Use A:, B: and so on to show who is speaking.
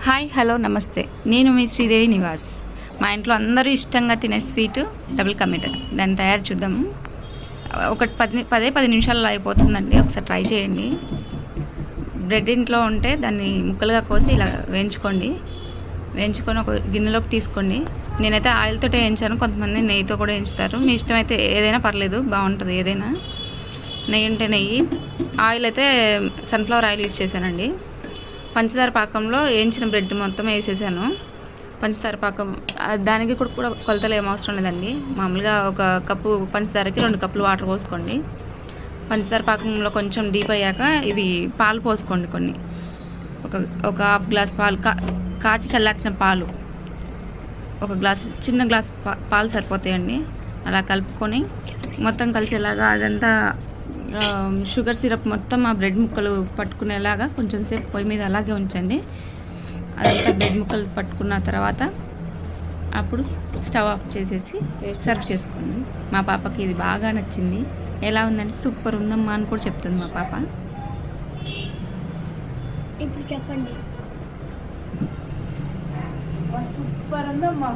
A: Hi hello నమస్తే, నేను మీ శ్రీదేవి నివాస్. మా ఇంట్లో అందరూ ఇష్టంగా తినే స్వీటు డబుల్ కా మీఠా. దాన్ని తయారు చూద్దాము. ఒక 10 నిమిషాల్లో అయిపోతుందండి. ఒకసారి ట్రై చేయండి. బ్రెడ్ ఇంట్లో ఉంటే దాన్ని ముక్కలుగా కోసి ఇలా వేయించుకొని ఒక గిన్నెలోకి తీసుకోండి. నేనైతే ఆయిల్తో వేయించాను, కొంతమంది నెయ్యితో కూడా వేయించుతారు. మీ ఇష్టం అయితే ఏదైనా పర్లేదు, బాగుంటుంది ఏదైనా. నెయ్యి ఉంటే నెయ్యి, ఆయిల్ అయితే సన్ఫ్లవర్ ఆయిల్ యూజ్ చేశానండి. పంచదార పాకంలో వేయించిన బ్రెడ్ మొత్తం వేసేసాను. పంచదార పాకం దానికి కూడా కొలతలు ఏం అవసరం లేదండి. మామూలుగా ఒక కప్పు పంచదారకి 2 కప్పులు వాటర్ పోసుకోండి. పంచదార పాకంలో కొంచెం డీప్ అయ్యాక ఇవి పాలు పోసుకోండి. కొన్ని ఒక హాఫ్ గ్లాస్ పాలు, కాచి చల్లార్చిన పాలు, ఒక గ్లాసు, చిన్న గ్లాస్ పాలు సరిపోతాయండి. అలా కలుపుకొని మొత్తం కలిసేలాగా అదంతా షుగర్ సిరప్ మొత్తం ఆ బ్రెడ్ ముక్కలు పట్టుకునేలాగా కొంచెం సేపు పొయ్యి మీద అలాగే ఉంచండి. అదంతా బ్రెడ్ ముక్కలు పట్టుకున్న తర్వాత అప్పుడు స్టవ్ ఆఫ్ చేసేసి సర్వ్ చేసుకోండి. మా పాపకి ఇది బాగా నచ్చింది. ఎలా ఉందంటే సూపర్ ఉందమ్మా అని కూడా చెప్తుంది మా పాప.
B: ఇప్పుడు చెప్పండి. సూపర్ ఉందమ్మా.